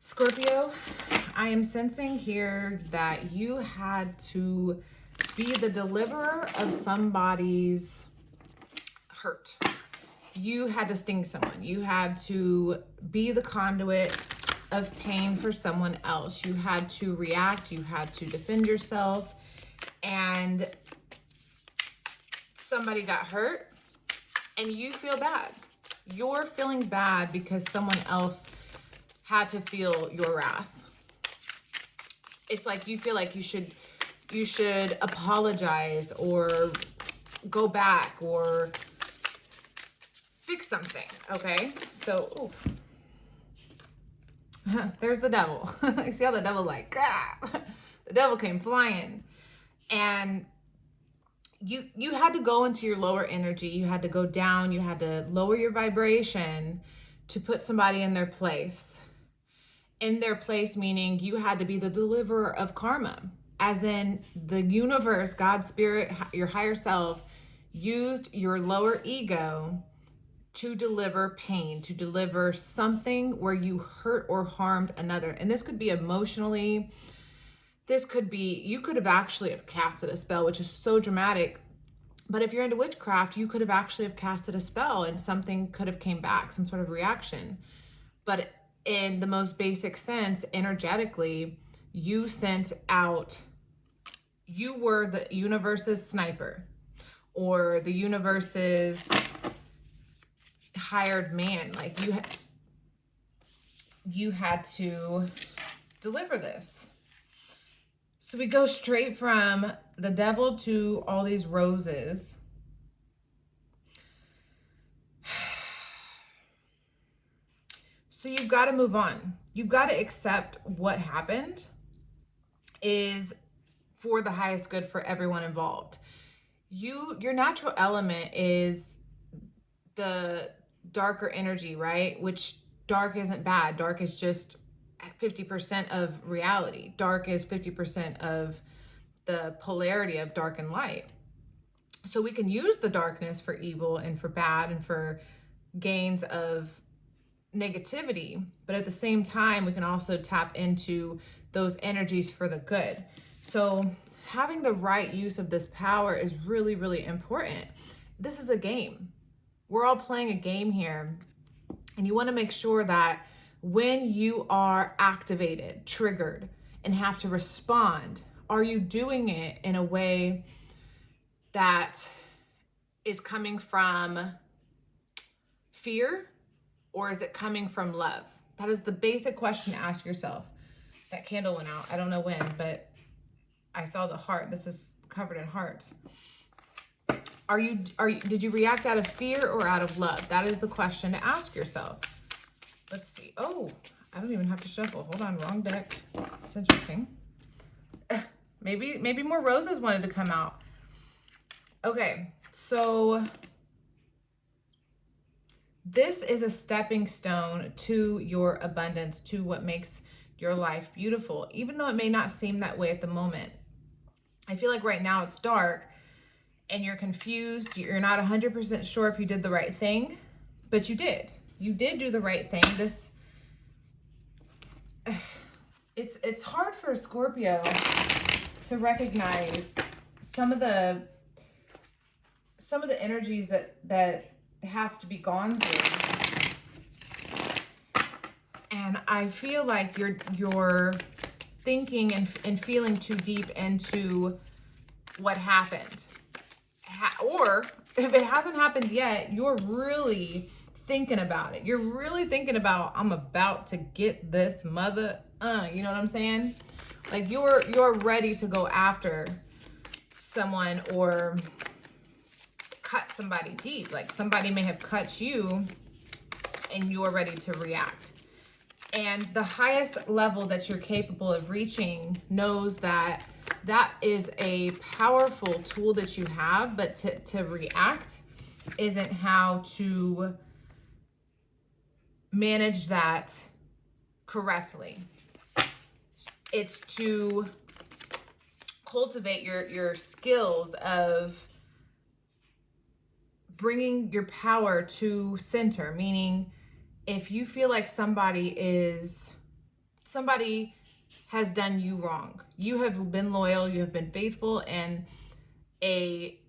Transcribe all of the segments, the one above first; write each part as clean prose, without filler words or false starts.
Scorpio, I am sensing here that you had to be the deliverer of somebody's hurt. You had to sting someone. You had to be the conduit of pain for someone else. You had to react. You had to defend yourself. And somebody got hurt and you feel bad. You're feeling bad because someone else had to feel your wrath. It's like you feel like you should apologize or go back or fix something, okay? So, there's the devil. You see how the devil like, the devil came flying. And you had to go into your lower energy. You had to go down. You had to lower your vibration to put somebody in their place. In their place, meaning you had to be the deliverer of karma, as in the universe, God's spirit, your higher self, used your lower ego to deliver pain, to deliver something where you hurt or harmed another. And this could be emotionally, this could be, you could have actually have casted a spell, which is so dramatic. But if you're into witchcraft, you could have actually have casted a spell and something could have came back, some sort of reaction. But in the most basic sense, energetically, you sent out, you were the universe's sniper or the universe's hired man. Like you had to deliver this. So we go straight from the devil to all these roses. So you've got to move on. You've got to accept what happened is for the highest good for everyone involved. Your natural element is the darker energy, right? Which dark isn't bad. Dark is just 50% of reality. Dark is 50% of the polarity of dark and light. So we can use the darkness for evil and for bad and for gains of negativity, but at the same time, we can also tap into those energies for the good. So having the right use of this power is really, really important. This is a game. We're all playing a game here. And you want to make sure that when you are activated, triggered, and have to respond, are you doing it in a way that is coming from fear? Or is it coming from love? That is the basic question to ask yourself. That candle went out. I don't know when, but I saw the heart. This is covered in hearts. Did you react out of fear or out of love? That is the question to ask yourself. Let's see. Oh, I don't even have to shuffle. Hold on, wrong deck. It's interesting. Maybe more roses wanted to come out. Okay, so this is a stepping stone to your abundance, to what makes your life beautiful, even though it may not seem that way at the moment. I feel like right now it's dark and you're confused. You're not 100% sure if you did the right thing, but you did. You did do the right thing. It's hard for a Scorpio to recognize some of the energies that have to be gone through. And I feel like you're thinking and feeling too deep into what happened. Or if it hasn't happened yet, you're really thinking about it. You're really thinking about, I'm about to get this mother, you know what I'm saying? Like you're ready to go after someone or cut somebody deep. Like somebody may have cut you and you're ready to react. And the highest level that you're capable of reaching knows that that is a powerful tool that you have, but to react isn't how to manage that correctly. It's to cultivate your skills of bringing your power to center, meaning if you feel like somebody is somebody has done you wrong. You have been loyal, you have been faithful and a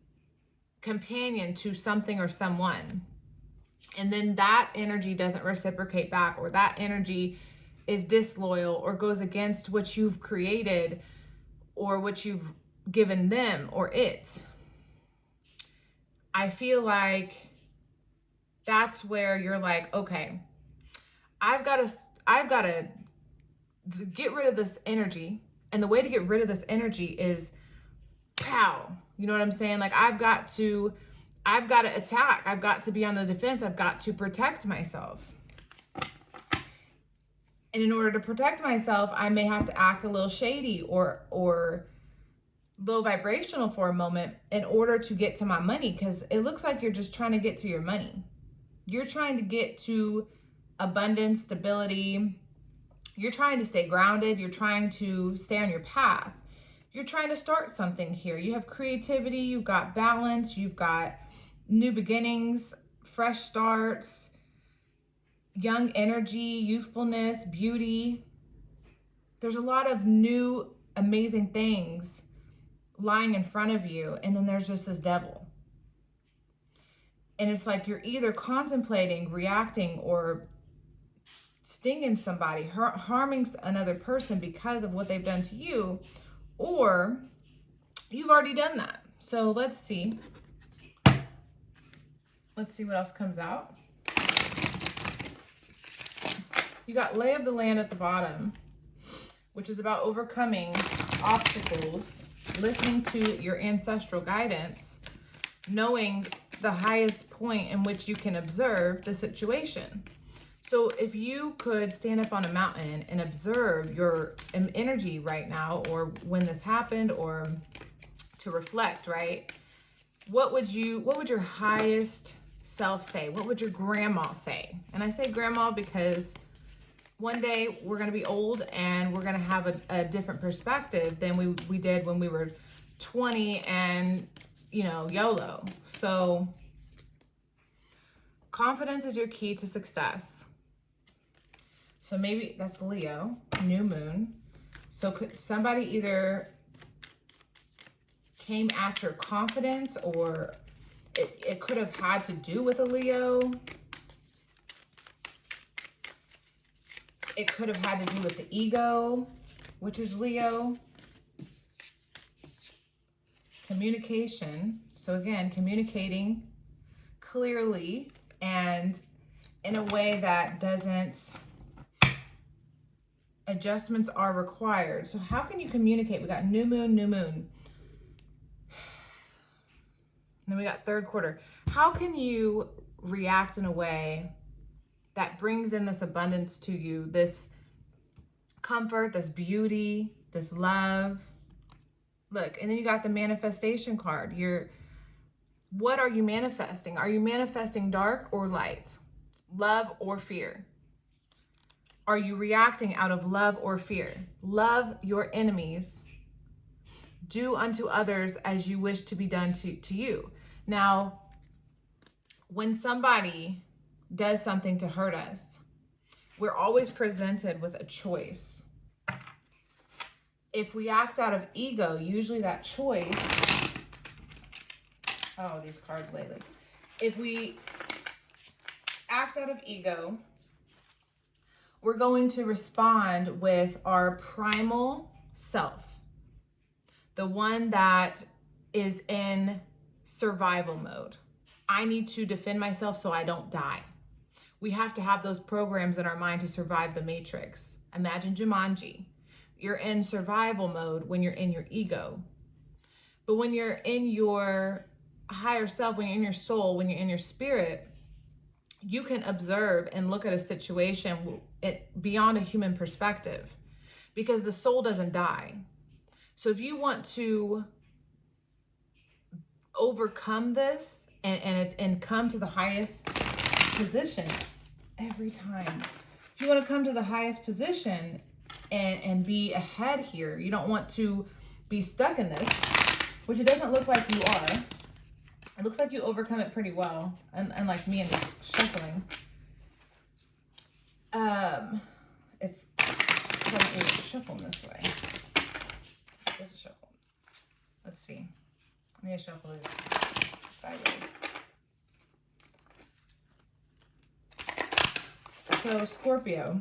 companion to something or someone. And then that energy doesn't reciprocate back, or that energy is disloyal or goes against what you've created or what you've given them or it. I feel like that's where you're like, okay, I've got to get rid of this energy. And the way to get rid of this energy is pow. You know what I'm saying? Like I've got to attack. I've got to be on the defense. I've got to protect myself. And in order to protect myself, I may have to act a little shady or low vibrational for a moment in order to get to my money, because it looks like you're just trying to get to your money. You're trying to get to abundance, stability. You're trying to stay grounded. You're trying to stay on your path. You're trying to start something here. You have creativity. You've got balance. You've got new beginnings, fresh starts, young energy, youthfulness, beauty. There's a lot of new, amazing things lying in front of you. And then there's just this devil. And it's like you're either contemplating, reacting, or stinging somebody, harming another person because of what they've done to you, or you've already done that. So let's see. Let's see what else comes out. You got lay of the land at the bottom, which is about overcoming obstacles, listening to your ancestral guidance, knowing the highest point in which you can observe the situation. So if you could stand up on a mountain and observe your energy right now, or when this happened, or to reflect, right? What would your highest self say? What would your grandma say? And I say grandma because one day we're going to be old and we're going to have a different perspective than we did when we were 20 and, you know, YOLO. So confidence is your key to success. So maybe that's Leo, new moon. So could somebody either came at your confidence, or it could have had to do with a Leo. It could have had to do with the ego, which is Leo. Communication. So again, communicating clearly and in a way that doesn't, adjustments are required. So how can you communicate? We got new moon, new moon. And then we got third quarter. How can you react in a way that brings in this abundance to you, this comfort, this beauty, this love? Look, and then you got the manifestation card. What are you manifesting? Are you manifesting dark or light? Love or fear? Are you reacting out of love or fear? Love your enemies. Do unto others as you wish to be done to you. Now, when somebody does something to hurt us, we're always presented with a choice. If we act out of ego, usually that choice, oh, these cards lately. If we act out of ego, we're going to respond with our primal self, the one that is in survival mode. I need to defend myself so I don't die. We have to have those programs in our mind to survive the matrix. Imagine Jumanji. You're in survival mode when you're in your ego. But when you're in your higher self, when you're in your soul, when you're in your spirit, you can observe and look at a situation beyond a human perspective, because the soul doesn't die. So if you want to overcome this and come to the highest position every time, if you want to come to the highest position and be ahead here, you don't want to be stuck in this, which it doesn't look like you are. It looks like you overcome it pretty well, unlike me and shuffling. It's have to shuffle them this way. There's a shuffle. Let's see. I need to shuffle this sideways. So Scorpio,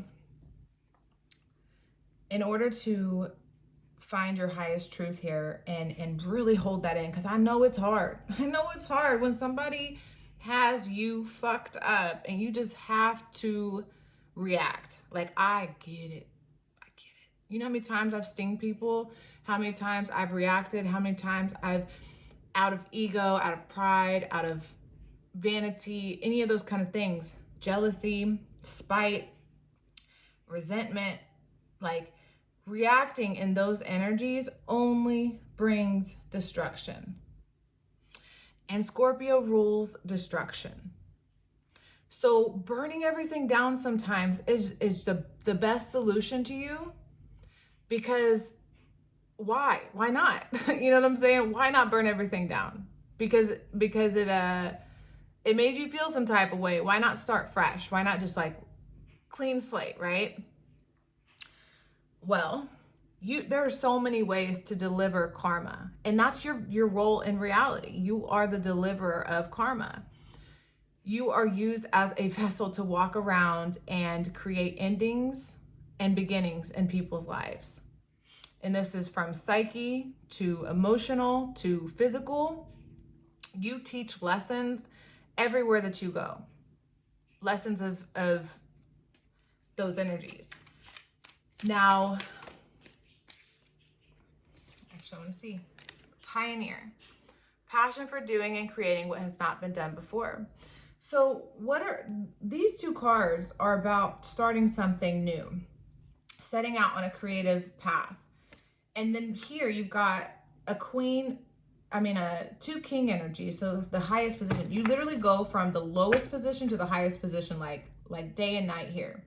in order to find your highest truth here and really hold that in, because I know it's hard. I know it's hard when somebody has you fucked up and you just have to react. Like, I get it. I get it. You know how many times I've stinged people? How many times I've reacted? How many times I've, out of ego, out of pride, out of vanity, any of those kind of things, jealousy, spite, resentment, like reacting in those energies only brings destruction. And Scorpio rules destruction. So burning everything down sometimes is the best solution to you, because why? Why not? You know what I'm saying? Why not burn everything down? Because it made you feel some type of way. Why not start fresh? Why not just like clean slate, right? Well, there are so many ways to deliver karma, and that's your role in reality. You are the deliverer of karma. You are used as a vessel to walk around and create endings and beginnings in people's lives. And this is from psyche to emotional to physical. You teach lessons everywhere that you go. Lessons of those energies. Now, actually, I want to see. Pioneer. Passion for doing and creating what has not been done before. So what are these two cards? Are about starting something new, setting out on a creative path. And then here you've got a two king energy. So the highest position, you literally go from the lowest position to the highest position, like day and night here.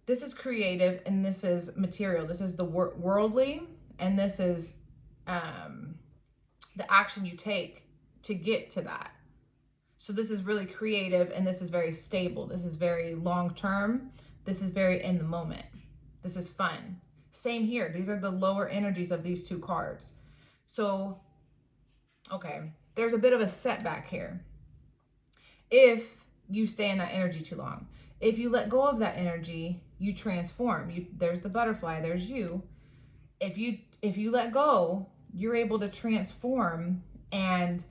This is creative and this is material. This is the worldly, and this is the action you take to get to that. So this is really creative, and this is very stable. This is very long-term. This is very in the moment. This is fun. Same here. These are the lower energies of these two cards. So, okay, there's a bit of a setback here if you stay in that energy too long. If you let go of that energy, you transform. There's the butterfly, there's you. If you let go, you're able to transform and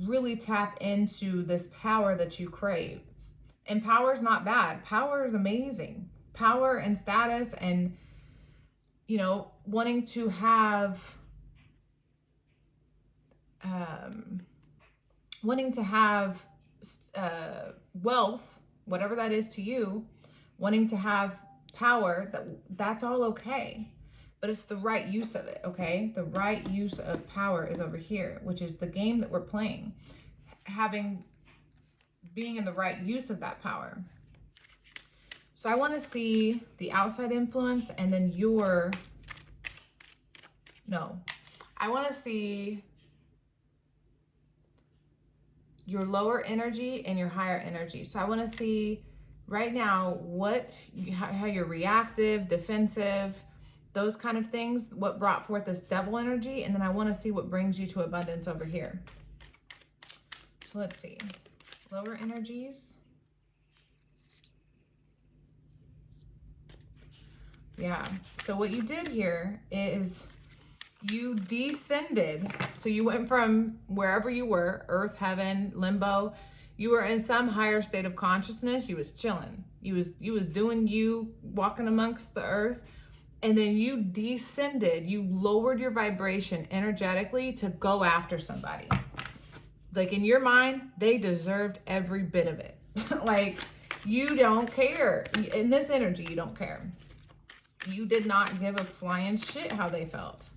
really tap into this power that you crave. And power is not bad. Power is amazing. Power and status and, wanting to have wealth, whatever that is to you, wanting to have power, that's all okay. But it's the right use of it, okay? The right use of power is over here, which is the game that we're playing. Being in the right use of that power. So I want to see the outside influence and then I want to see your lower energy and your higher energy. So I want to see right now how you're reactive, defensive, those kind of things, what brought forth this devil energy, and then I want to see what brings you to abundance over here. So let's see. Lower energies. Yeah. So what you did here is you descended. So you went from wherever you were, earth, heaven, limbo. You were in some higher state of consciousness. You was chilling. You was doing you, walking amongst the earth. And then you descended, you lowered your vibration energetically to go after somebody. Like in your mind, they deserved every bit of it. Like you don't care. In this energy, you don't care. You did not give a flying shit how they felt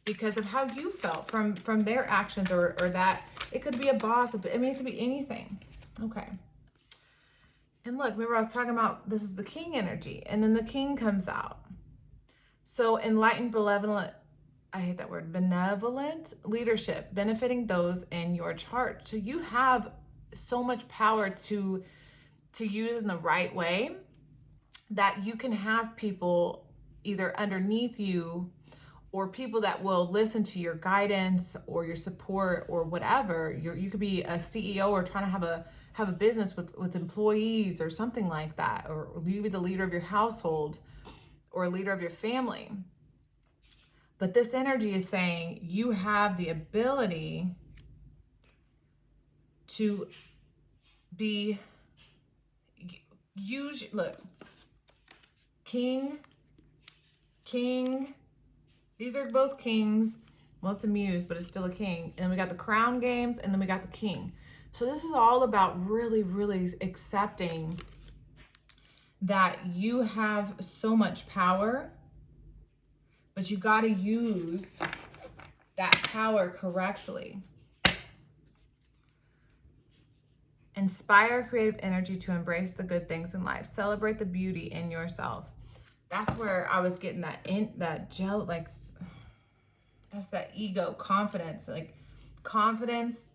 because of how you felt from their actions or that. It could be a boss. It could be anything. Okay. And look, remember I was talking about this is the king energy, and then the king comes out. So enlightened, benevolent, I hate that word, benevolent leadership, benefiting those in your chart. So you have so much power to use in the right way that you can have people either underneath you or people that will listen to your guidance or your support or whatever. You could be a CEO or trying to have a business with employees or something like that, or you be the leader of your household or a leader of your family. But this energy is saying you have the ability to look, king, these are both kings. Well, it's a muse, but it's still a king. And then we got the crown games, and then we got the king. So this is all about really, really accepting that you have so much power, but you got to use that power correctly. Inspire creative energy to embrace the good things in life. Celebrate the beauty in yourself. That's where I was getting that's that ego, confidence, like confidence,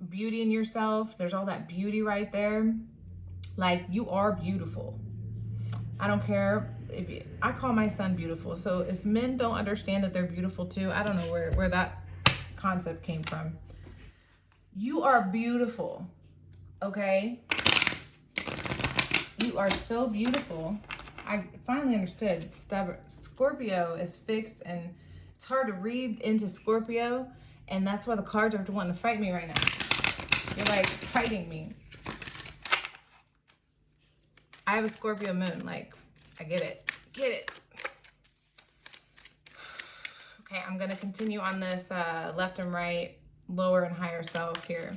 beauty in yourself. There's all that beauty right there. Like, you are beautiful. I don't care I call my son beautiful. So if men don't understand that they're beautiful too, I don't know where that concept came from. You are beautiful. Okay? You are so beautiful. I finally understood. Scorpio is fixed, and it's hard to read into Scorpio, and that's why the cards are wanting to fight me right now. You're like fighting me. I have a Scorpio moon. Like, I get it. Get it. Okay, I'm going to continue on this left and right, lower and higher self here.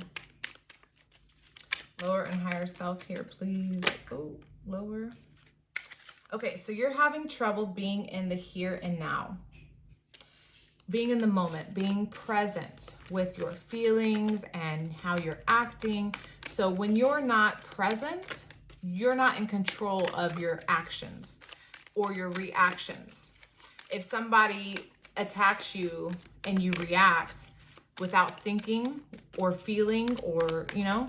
Lower and higher self here, please. Oh, lower. Okay, so you're having trouble being in the here and now. Being in the moment, being present with your feelings and how you're acting. So when you're not present, you're not in control of your actions or your reactions. If somebody attacks you and you react without thinking or feeling, or, you know,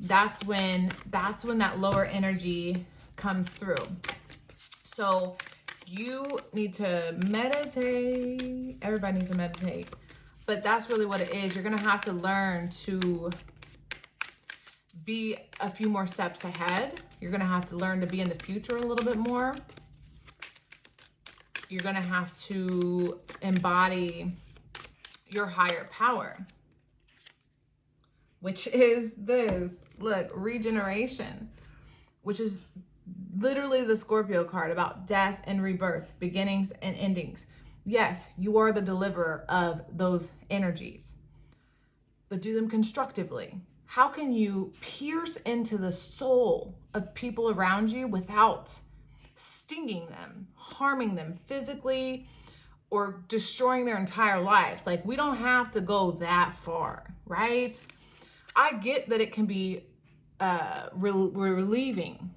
that's when that lower energy comes through. So you need to meditate. Everybody needs to meditate. But that's really what it is. You're going to have to learn to be a few more steps ahead. You're going to have to learn to be in the future a little bit more. You're going to have to embody your higher power, which is this. Look, regeneration, which is literally the Scorpio card about death and rebirth, beginnings and endings. Yes, you are the deliverer of those energies, but do them constructively. How can you pierce into the soul of people around you without stinging them, harming them physically, or destroying their entire lives? Like, we don't have to go that far, right? I get that it can be relieving.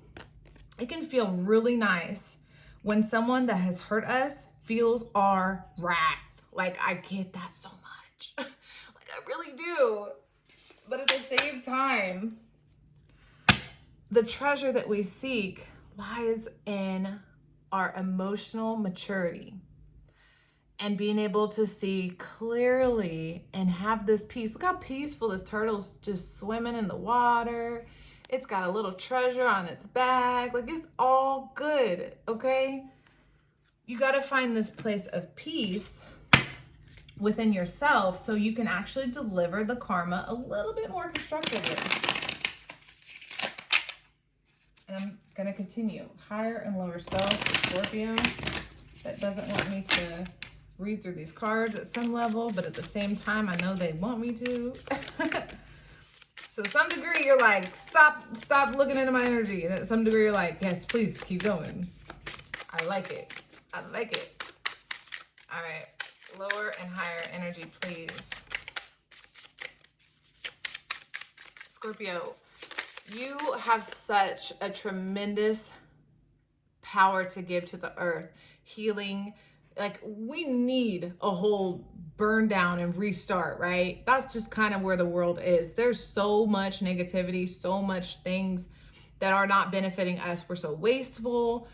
It can feel really nice when someone that has hurt us feels our wrath. Like, I get that so much. Like, I really do. But at the same time, the treasure that we seek lies in our emotional maturity and being able to see clearly and have this peace. Look how peaceful this turtle's just swimming in the water. It's got a little treasure on its back. Like, it's all good, okay? You got to find this place of peace within yourself so you can actually deliver the karma a little bit more constructively. And I'm going to continue. Higher and lower self, Scorpio. That doesn't want me to read through these cards at some level, but at the same time, I know they want me to. So some degree, you're like, stop looking into my energy. And at some degree, you're like, yes, please keep going. I like it. I like it. All right. Lower and higher energy, please. Scorpio, you have such a tremendous power to give to the earth. Healing. Like, we need a whole burn down and restart, right? That's just kind of where the world is. There's so much negativity, so much things that are not benefiting us. We're so wasteful.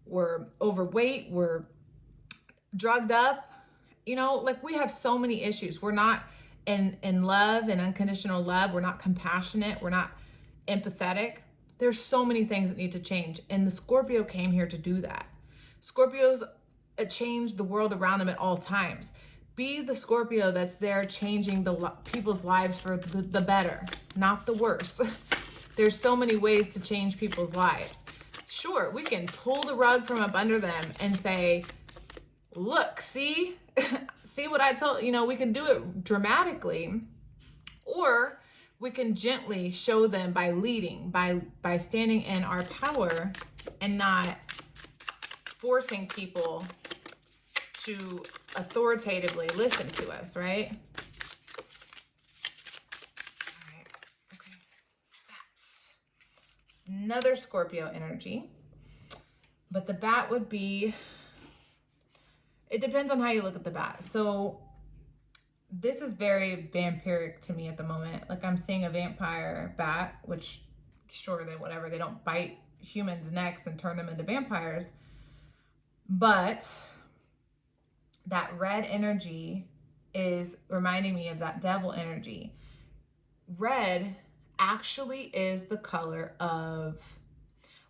We're overweight. We're drugged up, you know, like we have so many issues. We're not in love and unconditional love. We're not compassionate. We're not empathetic. There's so many things that need to change. And the Scorpio came here to do that. Scorpios change the world around them at all times. Be the Scorpio that's there changing people's lives for the better, not the worse. There's so many ways to change people's lives. Sure, we can pull the rug from up under them and say, look, see, see what I told you. Know, we can do it dramatically, or we can gently show them by leading, by standing in our power and not forcing people to authoritatively listen to us, right? All right, okay. Bats. Another Scorpio energy. But the bat would be, it depends on how you look at the bat. So this is very vampiric to me at the moment. Like I'm seeing a vampire bat, which sure, they don't bite humans' necks and turn them into vampires. But that red energy is reminding me of that devil energy. Red actually is the color of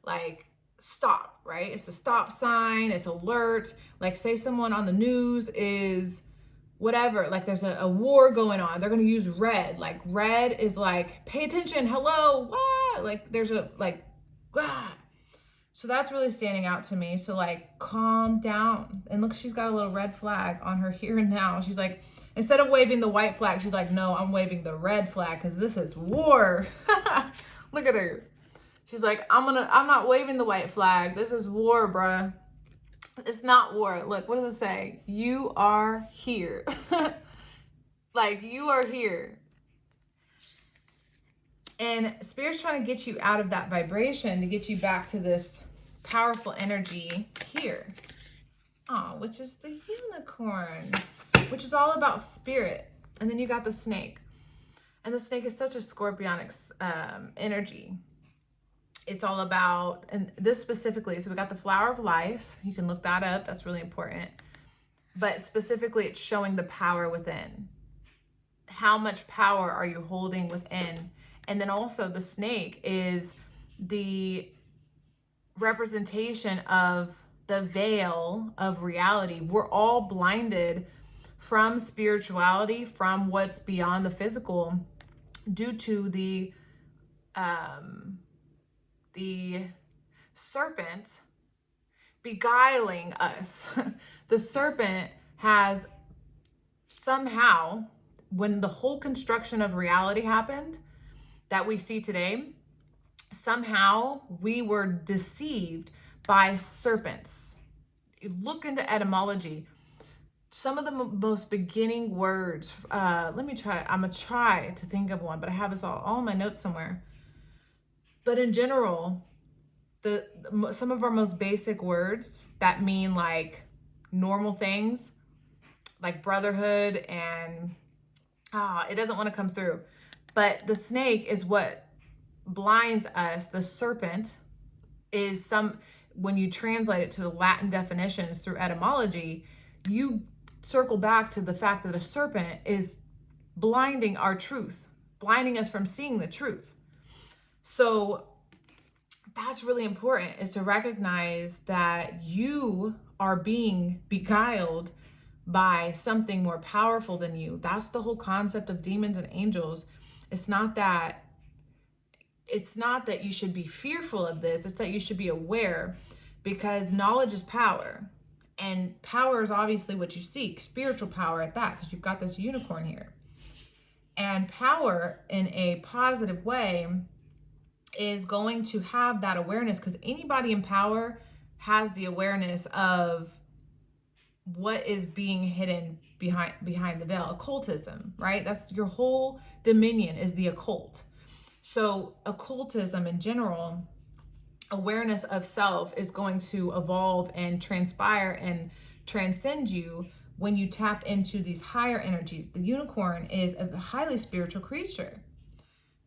like stop, right? It's a stop sign, it's alert. Like say someone on the news is whatever, like there's a war going on, they're going to use red. Like red is like, pay attention, hello, wah! Like there's a like, wah! So that's really standing out to me. So like, calm down. And look, she's got a little red flag on her here and now. She's like, instead of waving the white flag, she's like, no, I'm waving the red flag because this is war. Look at her. She's like, I'm not waving the white flag. This is war, bruh. It's not war. Look, what does it say? You are here. Like, you are here. And Spirit's trying to get you out of that vibration to get you back to this powerful energy here. Oh, which is the unicorn, which is all about spirit. And then you got the snake. And the snake is such a scorpionic energy. It's all about, and this specifically, so we got the flower of life. You can look that up. That's really important. But specifically, it's showing the power within. How much power are you holding within? And then also the snake is the representation of the veil of reality. We're all blinded from spirituality, from what's beyond the physical, due to the serpent beguiling us. The serpent has somehow, when the whole construction of reality happened that we see today, somehow we were deceived by serpents. Look into etymology. Some of the most beginning words, let me try, I'm gonna try to think of one, but I have this all in my notes somewhere. But in general, some of our most basic words that mean like normal things, like brotherhood, and it doesn't want to come through. But the snake is what blinds us. The serpent is when you translate it to the Latin definitions through etymology, you circle back to the fact that a serpent is blinding our truth, blinding us from seeing the truth. So that's really important, is to recognize that you are being beguiled by something more powerful than you. That's the whole concept of demons and angels. It's not that you should be fearful of this. It's that you should be aware, because knowledge is power. And power is obviously what you seek, spiritual power at that, because you've got this unicorn here. And power in a positive way is going to have that awareness, because anybody in power has the awareness of what is being hidden behind the veil. Occultism, right? That's your whole dominion, is the occult. So occultism in general, awareness of self, is going to evolve and transpire and transcend you when you tap into these higher energies. The unicorn is a highly spiritual creature.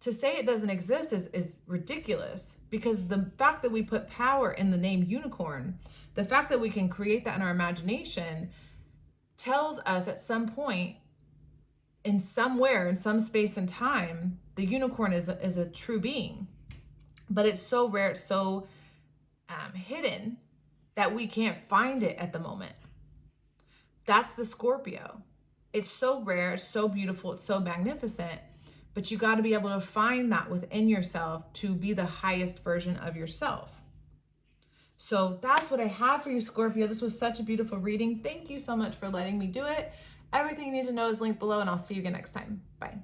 to say it doesn't exist is ridiculous, because the fact that we put power in the name unicorn, the fact that we can create that in our imagination, tells us at some point, in somewhere, in some space and time, the unicorn is a true being. But it's so rare, it's so hidden, that we can't find it at the moment. That's the Scorpio. It's so rare, it's so beautiful, it's so magnificent, but you got to be able to find that within yourself to be the highest version of yourself. So that's what I have for you, Scorpio. This was such a beautiful reading. Thank you so much for letting me do it. Everything you need to know is linked below, and I'll see you again next time. Bye.